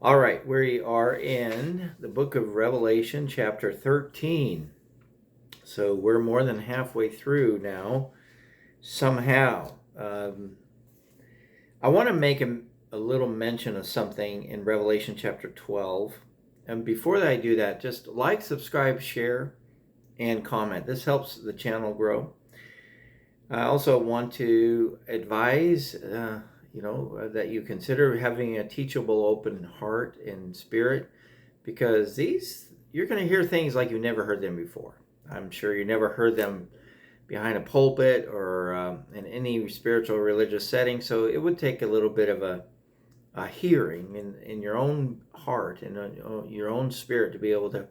All right, we are in the book of Revelation, chapter 13. So we're more than halfway through now, somehow. I want to make a little mention of something in Revelation chapter 12. And before I do that, just like, subscribe, share, and comment. This helps the channel grow. I also want to advise, that you consider having a teachable, open heart and spirit, because you're going to hear things like you've never heard them before. I'm sure you never heard them behind a pulpit or in any spiritual religious setting. So it would take a little bit of a hearing in your own heart and your own spirit to be able to,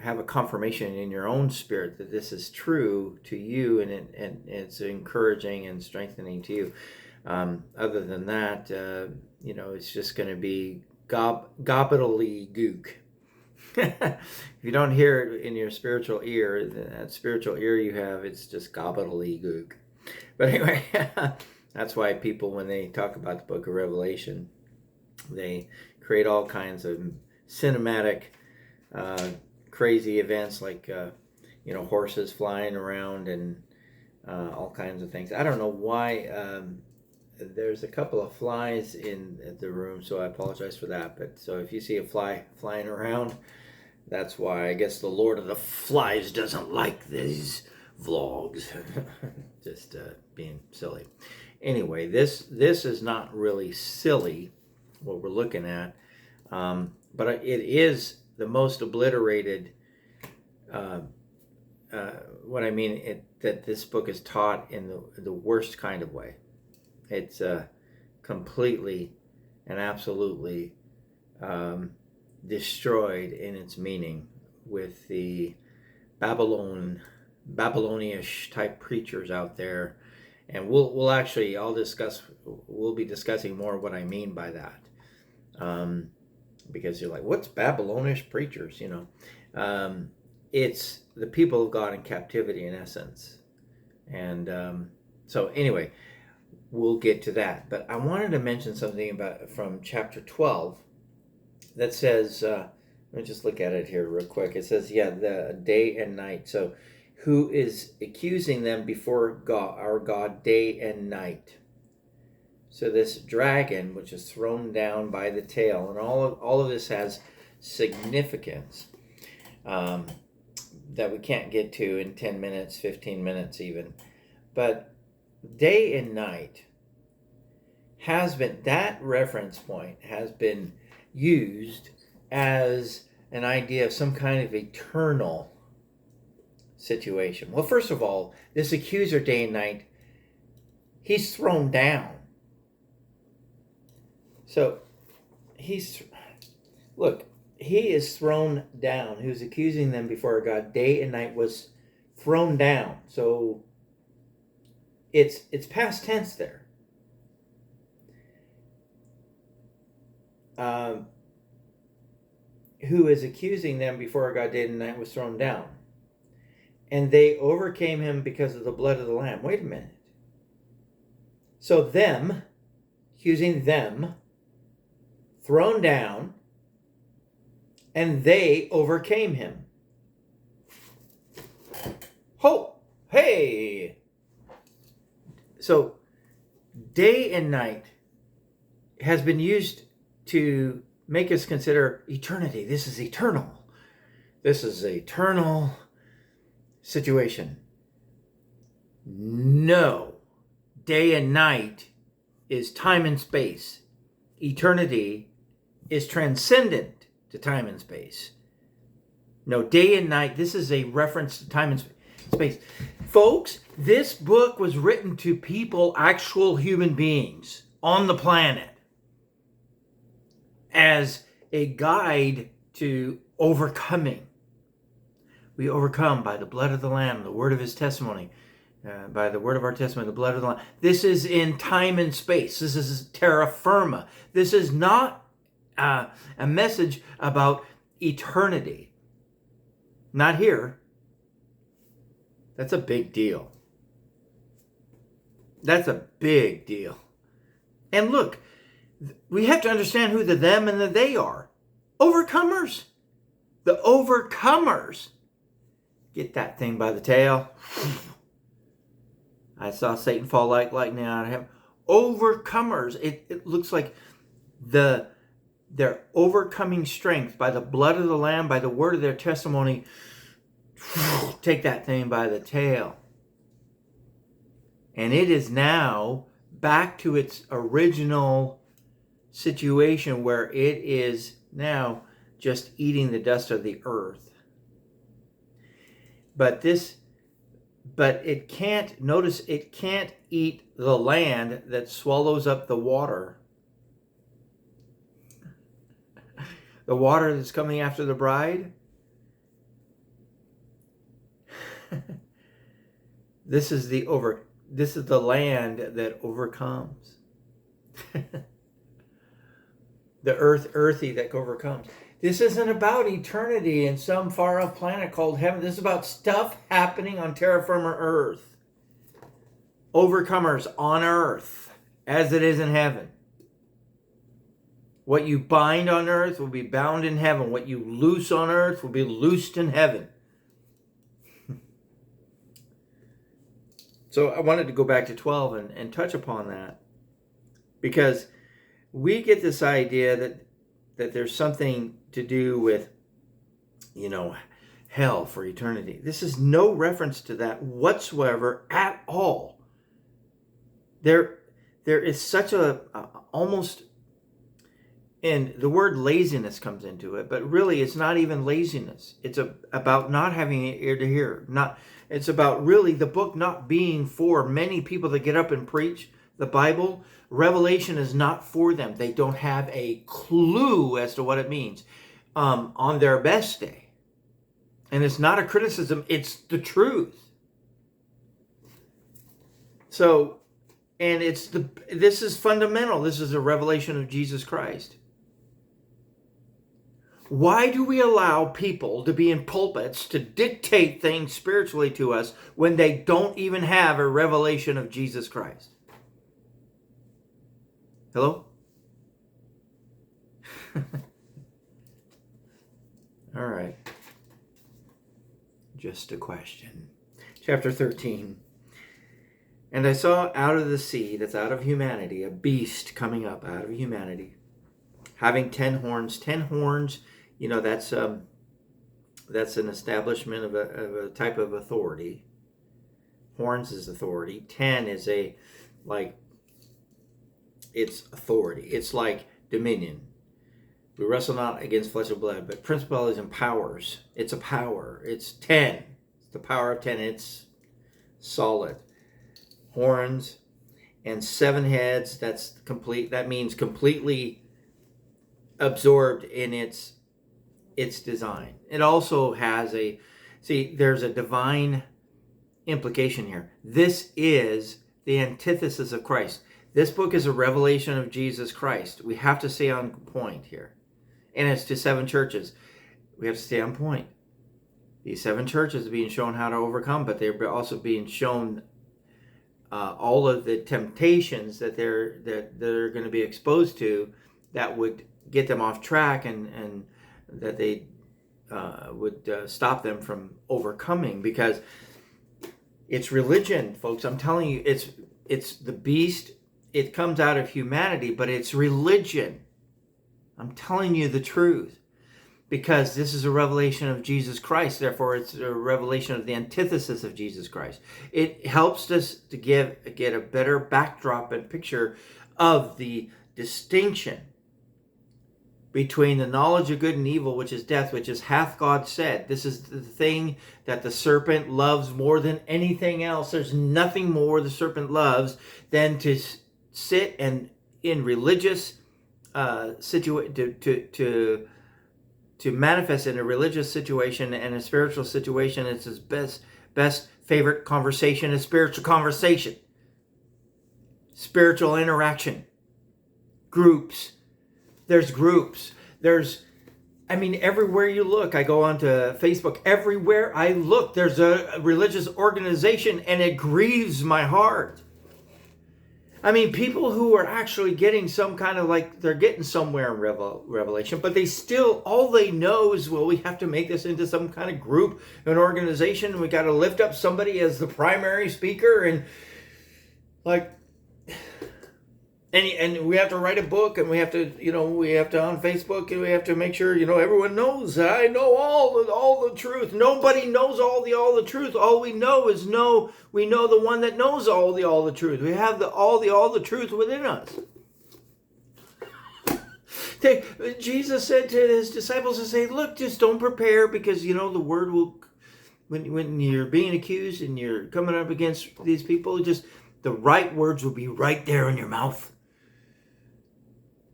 have a confirmation in your own spirit that this is true to you, and it's encouraging and strengthening to you. Other than that, it's just going to be gobbledygook. If you don't hear it in your spiritual ear, that spiritual ear you have, it's just gobbledygook. But anyway, that's why people, when they talk about the book of Revelation, they create all kinds of cinematic crazy events like horses flying around and all kinds of things. I don't know why. There's a couple of flies in the room, so I apologize for that. But so if you see a fly flying around, that's why. I guess the Lord of the Flies doesn't like these vlogs. Just being silly. Anyway, this is not really silly, what we're looking at, but it is the most obliterated. What I mean, that this book is taught in the worst kind of way. It's completely and absolutely destroyed in its meaning with the Babylonish type preachers out there, and we'll be discussing more what I mean by that, because you're like, what's Babylonish preachers? It's the people of God in captivity, in essence, and so anyway. We'll get to that. But I wanted to mention something from chapter 12 that says, let me just look at it here real quick. It says, the day and night. So who is accusing them before God, our God, day and night? So this dragon, which is thrown down by the tail, and all of this has significance that we can't get to in 10 minutes, 15 minutes even. But day and night that reference point has been used as an idea of some kind of eternal situation. Well, first of all, this accuser day and night, he's thrown down. So he is thrown down. Who's accusing them before God day and night was thrown down. So it's past tense there. Who is accusing them before God day and night was thrown down. And they overcame him because of the blood of the Lamb. Wait a minute. So accusing them, thrown down, and they overcame him. Hey! So, day and night has been used to make us consider eternity. This is eternal. This is an eternal situation. No. Day and night is time and space. Eternity is transcendent to time and space. No, day and night, this is a reference to time and space. Folks, this book was written to people, actual human beings on the planet, as a guide to overcoming. We overcome by the blood of the Lamb, the word of his testimony, by the word of our testimony, the blood of the Lamb. This is in time and space. This is terra firma. This is not a message about eternity. Not here. That's a big deal. That's a big deal. And look, We have to understand who the them and the they are. Overcomers. The overcomers get that thing by the tail. I saw Satan fall like lightning out of heaven. Overcomers. It looks like their overcoming strength by the blood of the Lamb, by the word of their testimony. Take that thing by the tail. And it is now back to its original situation where it is now just eating the dust of the earth. But it can't, notice it can't eat the land that swallows up the water. The water that's coming after the bride. This is the land that overcomes. The earthy that overcomes. This isn't about eternity in some far off planet called heaven. This is about stuff happening on terra firma earth. Overcomers on earth as it is in heaven. What you bind on earth will be bound in heaven. What you loose on earth will be loosed in heaven. So I wanted to go back to 12 and touch upon that. Because we get this idea that there's something to do with, hell for eternity. This is no reference to that whatsoever at all. There is such a almost, and the word laziness comes into it, but really it's not even laziness. It's about not having an ear to hear. It's about really the book not being for many people that get up and preach the Bible. Revelation is not for them. They don't have a clue as to what it means on their best day. And it's not a criticism, it's the truth. So, and this is fundamental. This is a revelation of Jesus Christ. Why do we allow people to be in pulpits to dictate things spiritually to us when they don't even have a revelation of Jesus Christ? Hello? All right. Just a question. Chapter 13. And I saw out of the sea, that's out of humanity, a beast coming up out of humanity, having 10 horns. 10 horns, that's an establishment of a type of authority. Horns is authority. 10 is it's authority. It's like dominion. We wrestle not against flesh and blood, but principalities and powers. It's a power. It's 10. It's the power of 10. It's solid. Horns and 7 heads. That's complete. That means completely absorbed in its design. It also has there's a divine implication here. This is the antithesis of Christ. This book is a revelation of Jesus Christ. We have to stay on point here. And it's to 7 churches. We have to stay on point. These 7 churches are being shown how to overcome, but they're also being shown all of the temptations that they're going to be exposed to that would get them off track and that they would stop them from overcoming, because it's religion, folks. I'm telling you, it's the beast. It comes out of humanity, but it's religion. I'm telling you the truth, because this is a revelation of Jesus Christ. Therefore, it's a revelation of the antithesis of Jesus Christ. It helps us to get a better backdrop and picture of the distinction between the knowledge of good and evil, which is death, which is hath God said. This is the thing that the serpent loves more than anything else. There's nothing more the serpent loves than to sit and in religious to manifest in a religious situation and a spiritual situation. It's his best favorite conversation is spiritual conversation, spiritual interaction, groups. There's groups. Everywhere you look, I go onto Facebook, everywhere I look, there's a religious organization, and it grieves my heart. I mean, people who are actually getting some kind of like, they're getting somewhere in Revelation, but they still, all they know is, well, we have to make this into some kind of group, an organization. We got to lift up somebody as the primary speaker, and like, and we have to write a book, and we have to, we have to on Facebook, and we have to make sure, everyone knows that I know all the truth. Nobody knows all the truth. All we know is we know the one that knows all the truth. We have all the truth within us. Jesus said to his disciples to say, look, just don't prepare, because the word will, when you're being accused and you're coming up against these people, just the right words will be right there in your mouth.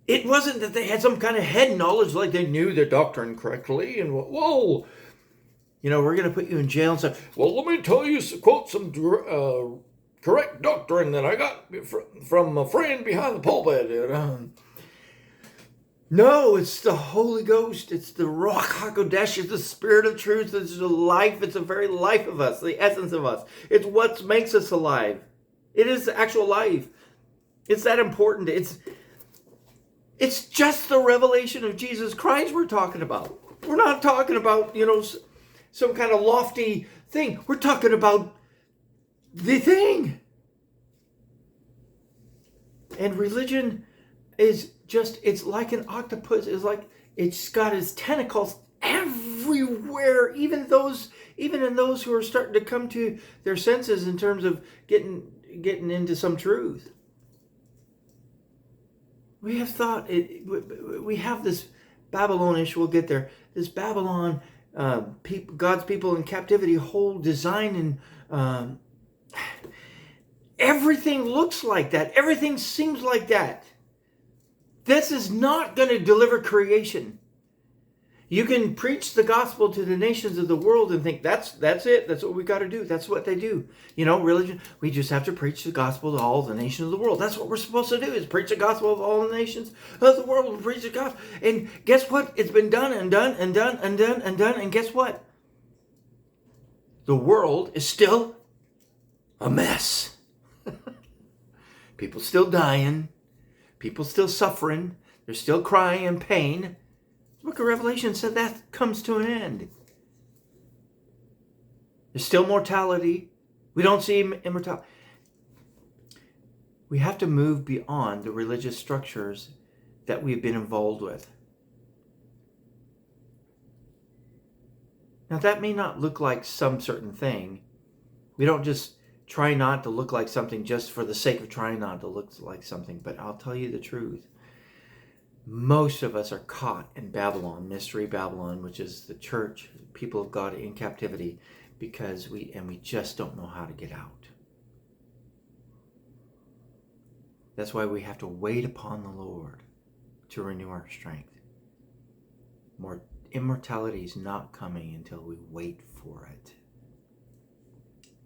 It wasn't that they had some kind of head knowledge, like they knew their doctrine correctly, and whoa, we're going to put you in jail and stuff. Well, let me tell you, quote some correct doctrine that I got from a friend behind the pulpit. No, it's the Holy Ghost. It's the Ruach HaKodesh. It's the Spirit of truth. It's the life. It's the very life of us, the essence of us. It's what makes us alive. It is the actual life. It's that important. It's just the revelation of Jesus Christ we're talking about. We're not talking about, some kind of lofty thing. We're talking about the thing. And religion is just, it's like an octopus. It's like, it's got its tentacles everywhere. Even in those who are starting to come to their senses in terms of getting into some truth. We have thought, we have this Babylonish, we'll get there, this Babylon, God's people in captivity, whole design, and everything looks like that. Everything seems like that. This is not going to deliver creation. You can preach the gospel to the nations of the world and think that's it. That's what we got to do. That's what they do. Religion, we just have to preach the gospel to all the nations of the world. That's what we're supposed to do, is preach the gospel of all the nations of the world. Preach the gospel. And guess what? It's been done and done and done and done and done. And guess what? The world is still a mess. People still dying. People still suffering. They're still crying in pain. The book of Revelation said that comes to an end. There's still mortality. We don't see immortality. We have to move beyond the religious structures that we've been involved with. Now, that may not look like some certain thing. We don't just try not to look like something just for the sake of trying not to look like something. But I'll tell you the truth. Most of us are caught in Babylon, Mystery Babylon, which is the church, people of God in captivity, because we just don't know how to get out. That's why we have to wait upon the Lord to renew our strength. More immortality is not coming until we wait for it.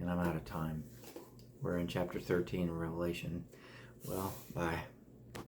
And I'm out of time. We're in chapter 13 of Revelation. Well, bye.